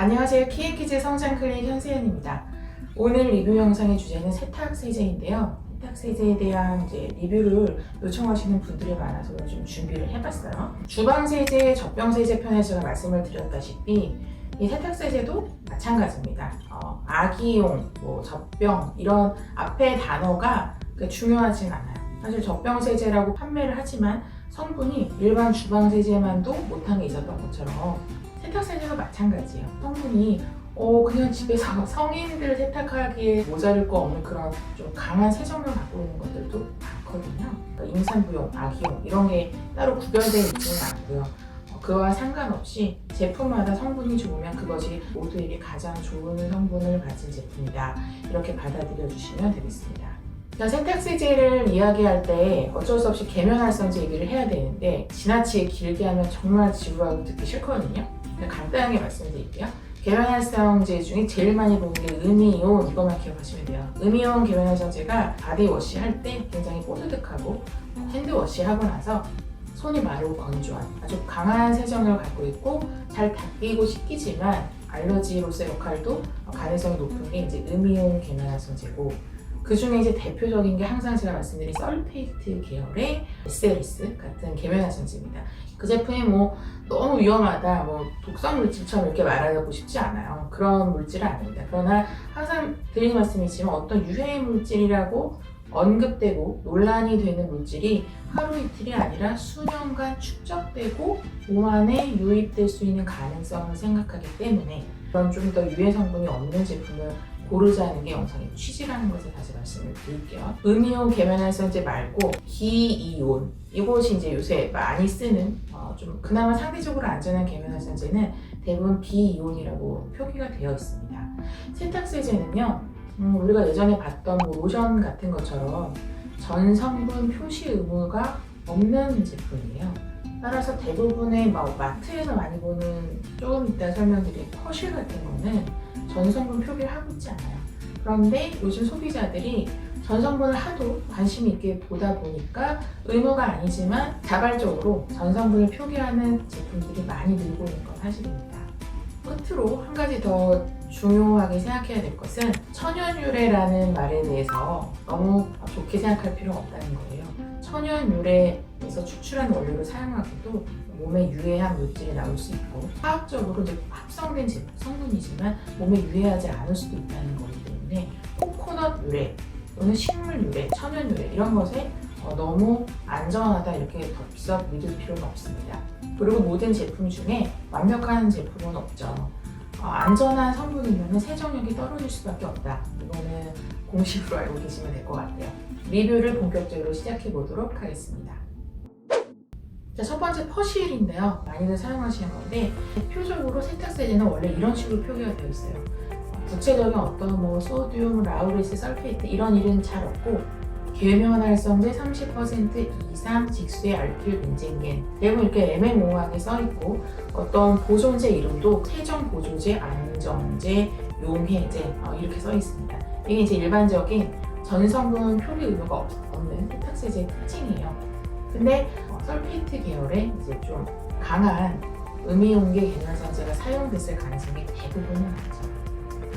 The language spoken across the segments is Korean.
안녕하세요. 키에키즈 성장클릭 현세연입니다. 오늘 리뷰 영상의 주제는 세탁세제인데요. 세탁세제에 대한 리뷰를 요청하시는 분들이 많아서 좀 준비를 해봤어요. 주방세제, 젖병세제 편에 제가 말씀을 드렸다시피 이 세탁세제도 마찬가지입니다. 아기용, 젖병 이런 앞에 단어가 중요하진 않아요. 사실 젖병세제라고 판매를 하지만 성분이 일반 주방세제만도 못한 게 있었던 것처럼 세탁세제도 마찬가지예요. 성분이 그냥 집에서 성인들 세탁하기에 모자랄 거 없는 그런 좀 강한 세정력을 갖고 있는 것들도 많거든요. 그러니까 임산부용, 아기용 이런 게 따로 구별되어 있지는 않고요. 그와 상관없이 제품마다 성분이 좋으면 그것이 모두에게 가장 좋은 성분을 가진 제품이다. 이렇게 받아들여 주시면 되겠습니다. 세탁세제를 이야기할 때 어쩔 수 없이 계면활성제 얘기를 해야 되는데 지나치게 길게 하면 정말 지루하고 듣기 싫거든요. 간단하게 말씀드릴게요. 계면활성제 중에 제일 많이 보는 게 음이온, 이것만 기억하시면 돼요. 음이온 계면활성제가 바디워시 할 때 굉장히 뽀드득하고 핸드워시 하고 나서 손이 마르고 건조한 아주 강한 세정력을 갖고 있고 잘 닦이고 씻기지만 알러지로서의 역할도 가능성이 높은 게 음이온 계면활성제고, 그 중에 대표적인 게 항상 제가 말씀드린 설페이트 계열의 SLS 같은 계면활성제입니다. 그 제품이 너무 위험하다, 독성 물질처럼 이렇게 말하고 싶지 않아요. 그런 물질은 아닙니다. 그러나 항상 드리는 말씀이지만 어떤 유해 물질이라고 언급되고 논란이 되는 물질이 하루 이틀이 아니라 수년간 축적되고 몸 안에 유입될 수 있는 가능성을 생각하기 때문에 그런 좀 더 유해 성분이 없는 제품을 고르자는 게 영상의 취지라는 것을 다시 말씀을 드릴게요. 음이온 계면활성제 말고 비이온, 이것이 요새 많이 쓰는 좀 그나마 상대적으로 안전한 계면활성제는 대부분 비이온이라고 표기가 되어 있습니다. 세탁세제는요, 우리가 예전에 봤던 로션 같은 것처럼 전 성분 표시 의무가 없는 제품이에요. 따라서 대부분의 마트에서 많이 보는, 조금 이따 설명드릴 퍼실 같은 거는 전성분 표기를 하고 있지 않아요. 그런데 요즘 소비자들이 전성분을 하도 관심 있게 보다 보니까 의무가 아니지만 자발적으로 전성분을 표기하는 제품들이 많이 늘고 있는 건 사실입니다. 끝으로 한 가지 더 중요하게 생각해야 될 것은 천연유래라는 말에 대해서 너무 좋게 생각할 필요가 없다는 거예요. 천연유래에서 추출한 원료를 사용하고도 몸에 유해한 물질이 나올 수 있고, 화학적으로 합성된 성분이지만 몸에 유해하지 않을 수도 있다는 거기 때문에 코코넛 유래 또는 식물 유래, 천연 유래 이런 것에 너무 안전하다 이렇게 덥석 믿을 필요는 없습니다. 그리고 모든 제품 중에 완벽한 제품은 없죠. 안전한 성분이면 세정력이 떨어질 수밖에 없다. 이거는 공식으로 알고 계시면 될 것 같아요. 리뷰를 본격적으로 시작해 보도록 하겠습니다. 자, 첫 번째 퍼실인데요. 많이들 사용하시는 건데 대표적으로 세탁세제는 원래 이런 식으로 표기가 되어 있어요. 구체적인 어떤 소듐, 라우레스, 설페이트 이런 이름 잘 없고 계면활성제 30% 이상 직수의 알킬 벤젠겐, 대부분 이렇게 애매모호하게 써있고 어떤 보존제 이름도 세정보조제, 안정제, 용해제 이렇게 써있습니다. 이게 일반적인 전성분 표기 의무가 없는 세탁세제의 특징이에요. 근데 설페이트 계열의 좀 강한 음이온계 계면활성제가 사용됐을 가능성이 대부분은 많죠.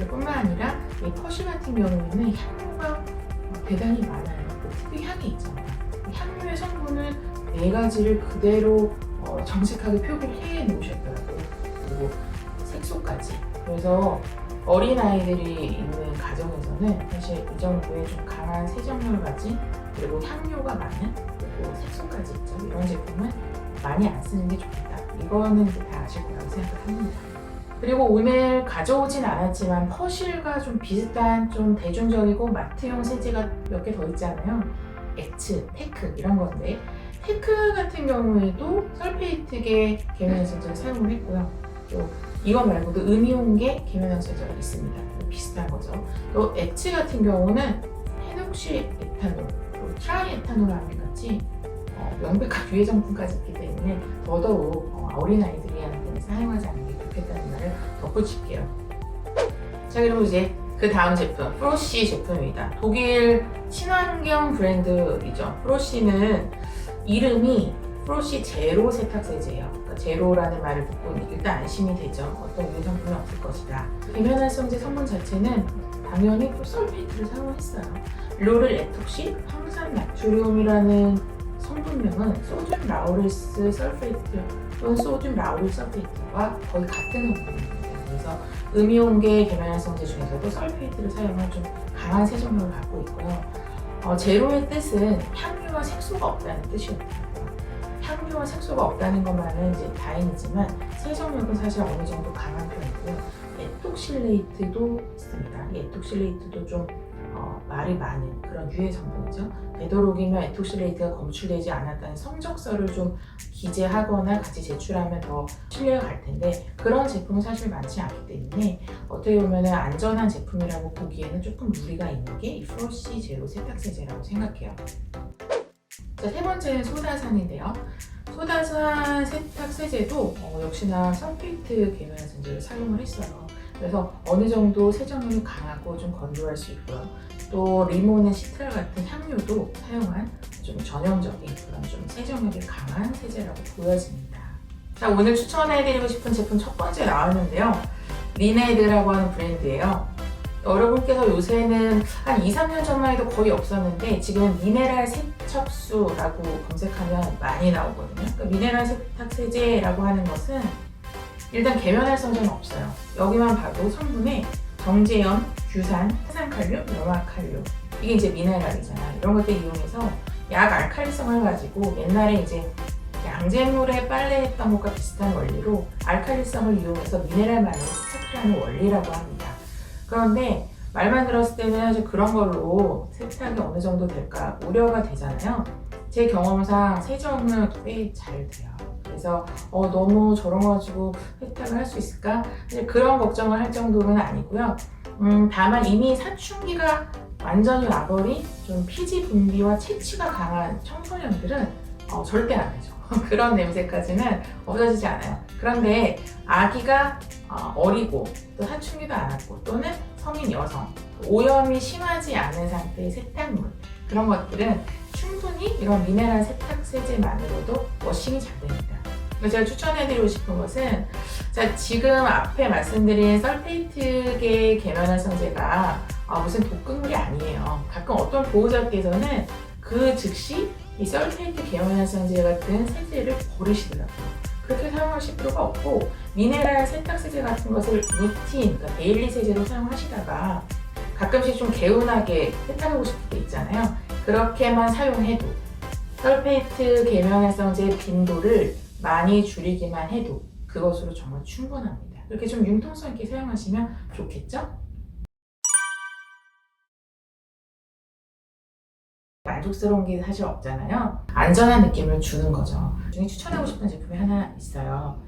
뿐만 아니라 이 퍼실 같은 경우에는 향료가 대단히 많아요. 특히 향이 있잖아요. 향료의 성분은 4가지를 그대로 정직하게 표기를 해 놓으셨더라고요. 그리고 색소까지. 그래서 어린아이들이 있는 가정에서는 사실 이 정도의 좀 강한 세정력을 가진, 그리고 향료가 많은, 그리고 색소까지 있죠. 이런 제품은 많이 안 쓰는 게 좋겠다. 이거는 다 아실 거라고 생각합니다. 그리고 오늘 가져오진 않았지만 퍼실과 좀 비슷한 좀 대중적이고 마트용 세제가 몇 개 더 있잖아요. 엑츠, 테크 이런 건데, 테크 같은 경우에도 설페이트계 계면활성제를 사용을 했고요. 또 이거 말고도 음이온계 계면활성제가 있습니다. 비슷한 거죠. 또 엑츠 같은 경우는 페녹시 에탄올, 또 트라이에탄올암 같이 명백한 유해 성분까지 있기 때문에 더더욱 어린아이들한테는 사용하지 않는 게 좋겠다는 말을 덧붙일게요. 자, 그리고 그 다음 제품, 프로시 제품입니다. 독일 친환경 브랜드이죠. 프로시는 이름이 프로시 제로 세탁세제예요. 그러니까 제로라는 말을 듣고 일단 안심이 되죠. 어떤 유해 성분이 없을 것이다. 계면활성제 성분 자체는 당연히 또 설페이트를 사용했어요. 로를 에톡시 황산 나트륨이라는 성분명은 소듐 라우레스 설페이트 또는 소듐 라우릴 설페이트와 거의 같은 성분입니다. 그래서 음이온계 계면활성제 중에서도 설페이트를 사용한 좀 강한 세정력을 갖고 있고요. 제로의 뜻은 향유와 색소가 없다는 뜻이었고요. 향유와 색소가 없다는 것만은 이제 다행이지만 세정력은 사실 어느 정도 강한 편이고요. 에톡실레이트도 있습니다. 이 에톡실레이트도 좀 말이 많은 그런 유해 성분이죠. 되도록이면 에톡실레이트가 검출되지 않았다는 성적서를 좀 기재하거나 같이 제출하면 더 신뢰가 갈 텐데 그런 제품은 사실 많지 않기 때문에 어떻게 보면 안전한 제품이라고 보기에는 조금 무리가 있는 게 이 프로시 제로 세탁세제라고 생각해요. 자, 세 번째는 소다산인데요. 소다산 세탁세제도 역시나 설페이트 계면활성제를 사용을 했어요. 그래서 어느 정도 세정력이 강하고 좀 건조할 수 있고요. 또 리모넨 시트랄 같은 향료도 사용한 좀 전형적인 그런 좀 세정력이 강한 세제라고 보여집니다. 자, 오늘 추천해드리고 싶은 제품 첫 번째 나왔는데요. 리네드라고 하는 브랜드예요. 여러분께서 요새는 한 2, 3년 전만 해도 거의 없었는데 지금 미네랄 세척수라고 검색하면 많이 나오거든요. 그러니까 미네랄 세탁세제라고 하는 것은 일단 계면활성제는 없어요. 여기만 봐도 성분에 정제염, 규산, 탄산칼륨, 염화칼륨 이게 이제 미네랄이잖아요. 이런 것들 이용해서 약 알칼리성을 가지고 옛날에 이제 양잿물에 빨래했던 것과 비슷한 원리로 알칼리성을 이용해서 미네랄만을 세탁을 하는 원리라고 합니다. 그런데 말만 들었을 때는 사실 그런 걸로 세탁이 어느 정도 될까 우려가 되잖아요. 제 경험상 세정은 꽤 잘 돼요. 그래서 너무 저런 거 가지고 세탁을 할 수 있을까? 사실 그런 걱정을 할 정도는 아니고요. 다만 이미 사춘기가 완전히 와버린 좀 피지 분비와 채취가 강한 청소년들은 절대 안 하죠. 그런 냄새까지는 없어지지 않아요. 그런데 아기가 어리고 또 사춘기도 안 왔고 또는 성인 여성 오염이 심하지 않은 상태의 세탁물 그런 것들은 충분히 이런 미네랄 세탁세제만으로도 워싱이 잘 됩니다. 제가 추천해드리고 싶은 것은 자, 지금 앞에 말씀드린 설페이트계 계면활성제가 무슨 독극물이 아니에요. 가끔 어떤 보호자께서는 그 즉시 이 설페이트 계면활성제 같은 세제를 버리시더라고요. 그렇게 사용하실 필요가 없고 미네랄 세탁세제 같은 것을 루틴, 그러니까 데일리 세제로 사용하시다가 가끔씩 좀 개운하게 세탁하고 싶을 때 있잖아요. 그렇게만 사용해도 설페이트 계면활성제 빈도를 많이 줄이기만 해도 그것으로 정말 충분합니다. 그렇게 좀 융통성 있게 사용하시면 좋겠죠? 만족스러운 게 사실 없잖아요. 안전한 느낌을 주는 거죠. 그 중에 추천하고 싶은 제품이 하나 있어요.